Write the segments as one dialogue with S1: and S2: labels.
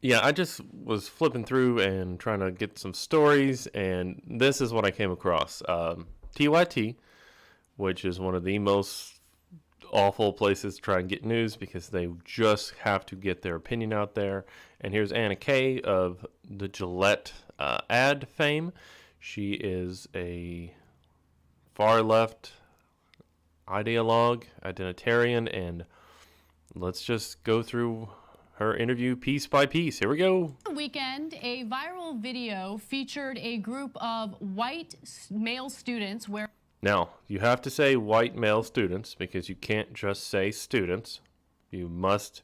S1: Yeah, I just was flipping through and trying to get some stories, and this is what I came across. TYT, which is one of the most awful places to try and get news because they just have to get their opinion out there. And here's Anna Kay of the Gillette ad fame. She is a far left ideologue, identitarian, and let's just go through her interview piece by piece. Here we go.
S2: Weekend, a viral video featured a group of white male students where...
S1: Now, you have to say white male students because you can't just say students. You must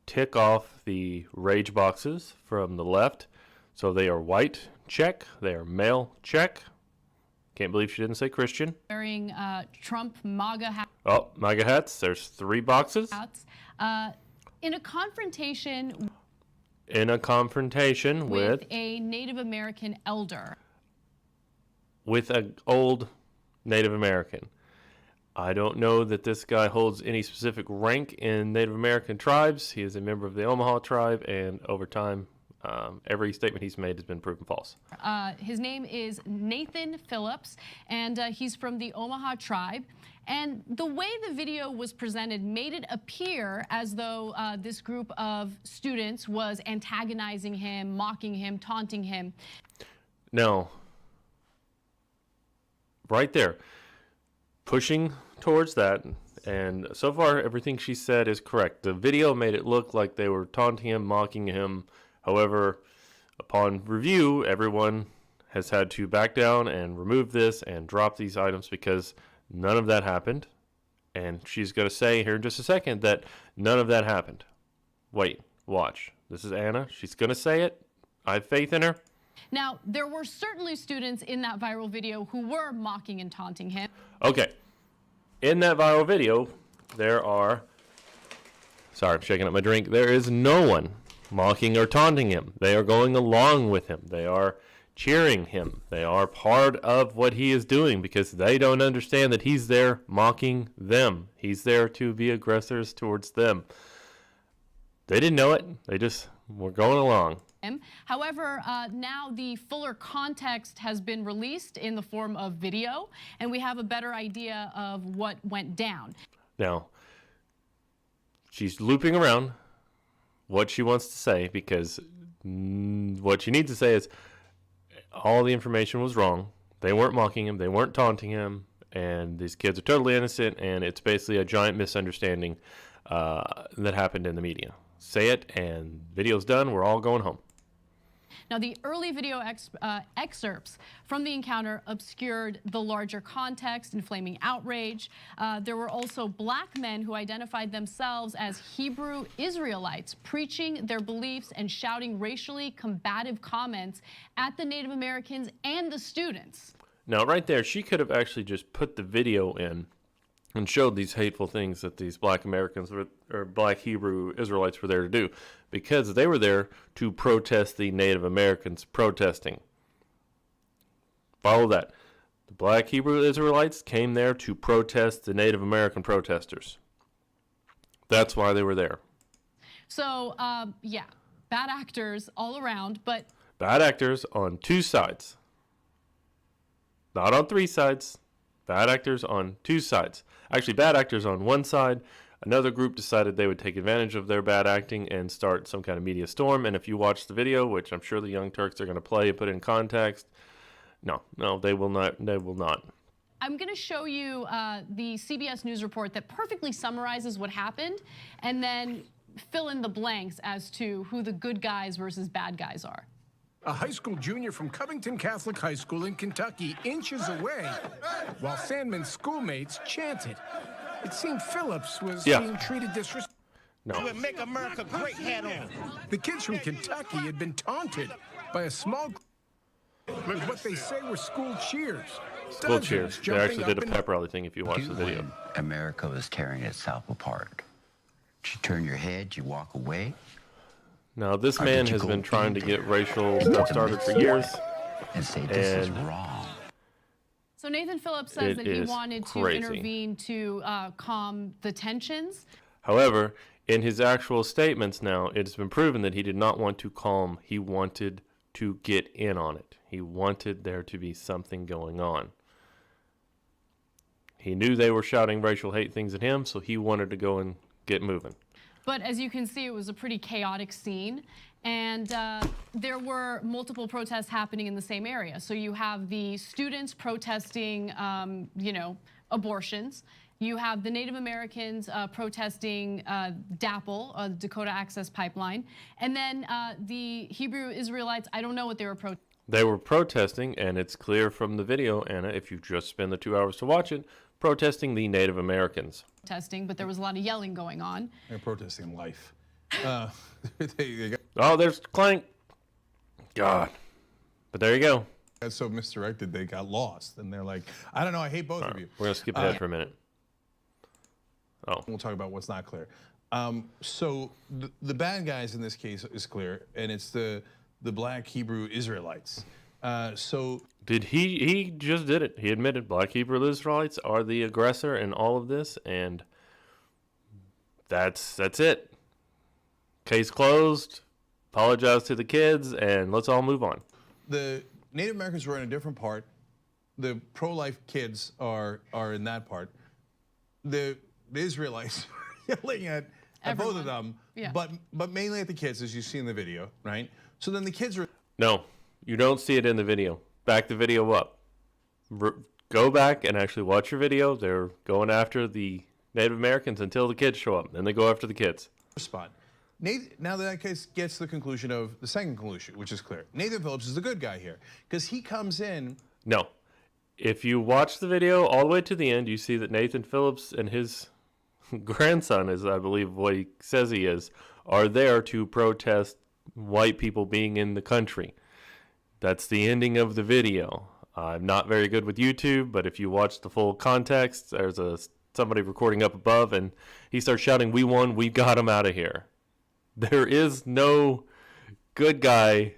S1: tick off the rage boxes from the left. So they are white, check. They are male, check. Can't believe she didn't say Christian.
S2: Wearing Trump MAGA hats.
S1: Oh, MAGA hats. There's 3 boxes.
S2: In a confrontation
S1: with
S2: a Native American elder.
S1: With an old Native American. I don't know that this guy holds any specific rank in Native American tribes. He is a member of the Omaha tribe, and over time, every statement he's made has been proven false.
S2: His name is Nathan Phillips, and he's from the Omaha tribe. And the way the video was presented made it appear as though this group of students was antagonizing him, mocking him, taunting him.
S1: No. Right there. Pushing towards that. And so far, everything she said is correct. The video made it look like they were taunting him, mocking him. However, upon review, everyone has had to back down and remove this and drop these items because none of that happened. And she's going to say here in just a second that none of that happened. Wait, watch. This is Anna. She's going to say it. I have faith in her.
S2: Now, there were certainly students in that viral video who were mocking and taunting him.
S1: Okay. In that viral video, there are... Sorry, I'm shaking up my drink. There is no one mocking or taunting him. They are going along with him. They are cheering him. They are part of what he is doing because they don't understand that he's there mocking them. He's there to be aggressors towards them. They didn't know it. They just were going along.
S2: However, now the fuller context has been released in the form of video, and we have a better idea of what went down.
S1: Now, she's looping around what she wants to say because what she needs to say is all the information was wrong. They weren't mocking him. They weren't taunting him. And these kids are totally innocent, and it's basically a giant misunderstanding that happened in the media. Say it, and video's done. We're all going home.
S2: Now, the early video excerpts from the encounter obscured the larger context, inflaming outrage. There were also black men who identified themselves as Hebrew Israelites, preaching their beliefs and shouting racially combative comments at the Native Americans and the students.
S1: Now, right there, she could have actually just put the video in and showed these hateful things that these black Americans or black Hebrew Israelites were there to do because they were there to protest the Native Americans protesting. Follow that. The black Hebrew Israelites came there to protest the Native American protesters. That's why they were there.
S2: So, yeah, bad actors all around, but...
S1: Bad actors on 2 sides. Not on 3 sides. Bad actors on 2 sides. Actually, bad actors on 1 side. Another group decided they would take advantage of their bad acting and start some kind of media storm. And if you watch the video, which I'm sure the Young Turks are going to play and put in context, no, they will not. They will not.
S2: I'm going to show you the CBS News report that perfectly summarizes what happened, and then fill in the blanks as to who the good guys versus bad guys are.
S3: A high school junior from Covington Catholic High School in Kentucky inches away while Sandman's schoolmates chanted. It seemed Phillips was being treated disrespectfully.
S1: No.
S4: Make America great head on.
S3: The kids from Kentucky had been taunted by a small group with what they say were school cheers.
S1: School cheers. They actually did a pep rally thing if you watch the video.
S5: America was tearing itself apart. You turn your head, you walk away.
S1: Now, this man has been trying to get racial stuff started for years.
S5: And say this is wrong.
S2: So Nathan Phillips says that he wanted to intervene to calm the tensions.
S1: However, In his actual statements now, it's been proven that he did not want to calm. He wanted to get in on it. He wanted there to be something going on. He knew they were shouting racial hate things at him, so he wanted to go and get moving.
S2: But as you can see, it was a pretty chaotic scene. And there were multiple protests happening in the same area. So you have the students protesting, abortions. You have the Native Americans protesting DAPL, Dakota Access Pipeline. And then the Hebrew Israelites, I don't know what they were protesting.
S1: They were protesting, and it's clear from the video, Anna, if you just spend the 2 hours to watch it, protesting the Native Americans.
S2: But there was a lot of yelling going on.
S6: They're protesting life.
S1: Oh, there's Clank. God. But there you go.
S6: That's so misdirected, they got lost. And they're like, I don't know, I hate both of you.
S1: We're going to skip ahead for a minute. Oh.
S6: We'll talk about what's not clear. So the bad guys in this case is clear, and it's the black Hebrew Israelites.
S1: Did he just did it. He admitted black Hebrew Israelites are the aggressor in all of this, and that's it. Case closed. Apologize to the kids, and let's all move on.
S6: The Native Americans were in a different part. The pro-life kids are in that part. The Israelites were yelling at both of them,
S2: yeah.
S6: but mainly at the kids, as you see in the video, right? So then the kids are...
S1: No, you don't see it in the video. Back the video up. Go back and actually watch your video. They're going after the Native Americans until the kids show up. Then they go after the kids.
S6: Spot. Now that case gets to the conclusion of the second conclusion, which is clear. Nathan Phillips is the good guy here because he comes in.
S1: No. If you watch the video all the way to the end, you see that Nathan Phillips and his grandson, is I believe what he says he is, are there to protest white people being in the country. That's the ending of the video. I'm not very good with YouTube, but if you watch the full context, there's somebody recording up above, and he starts shouting, "We won, we got him out of here." There is no good guy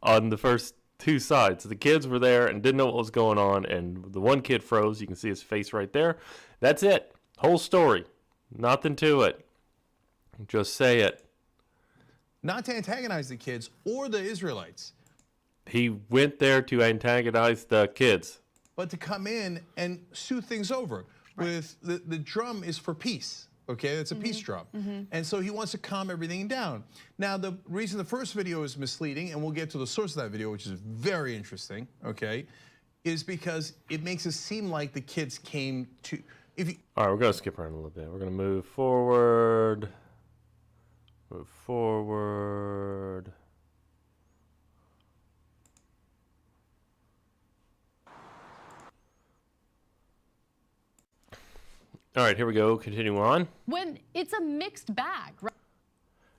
S1: on the first two sides. The kids were there and didn't know what was going on, and the one kid froze. You can see his face right there. That's it. Whole story. Nothing to it. Just say it.
S6: Not to antagonize the kids or the Israelites.
S1: He went there to antagonize the kids.
S6: But to come in and soothe things over. Right. With the drum is for peace. Okay, that's a peace drum. And so he wants to calm everything down. Now, the reason the first video is misleading, and we'll get to the source of that video, which is very interesting, okay, is because it makes it seem like the kids came to... All
S1: right, we're going to skip around a little bit. We're going to move forward. Move forward. All right, here we go. Continue on.
S2: When it's a mixed bag, right?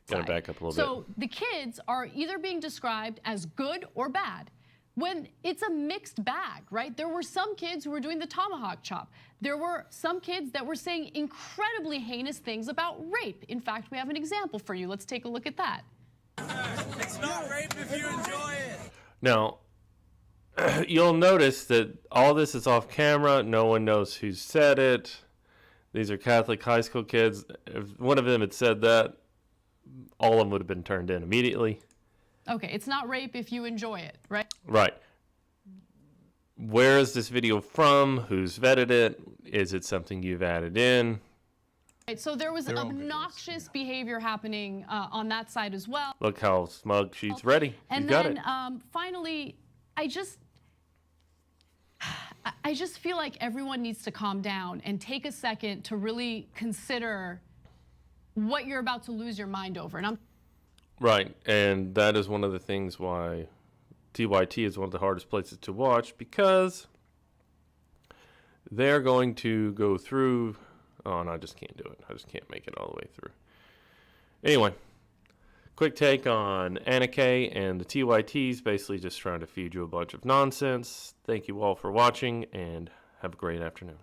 S1: Gotta back up a little
S2: bit. So the kids are either being described as good or bad. When it's a mixed bag, right? There were some kids who were doing the tomahawk chop. There were some kids that were saying incredibly heinous things about rape. In fact, we have an example for you. Let's take a look at that.
S7: It's not rape if you enjoy it.
S1: Now, you'll notice that all this is off camera. No one knows who said it. These are Catholic high school kids. If one of them had said that, all of them would have been turned in immediately.
S2: Okay, it's not rape if you enjoy it, right?
S1: Right. Where is this video from? Who's vetted it? Is it something you've added in?
S2: Right, so there was obnoxious behavior happening on that side as well.
S1: Look how smug she's ready.
S2: And
S1: got
S2: then
S1: it.
S2: Finally, I just feel like everyone needs to calm down and take a second to really consider what you're about to lose your mind over. And
S1: Right, and that is one of the things why TYT is one of the hardest places to watch, because they're going to go through... Oh, no, I just can't do it. I just can't make it all the way through. Anyway, quick take on Anna K and the TYTs, basically just trying to feed you a bunch of nonsense. Thank you all for watching, and have a great afternoon.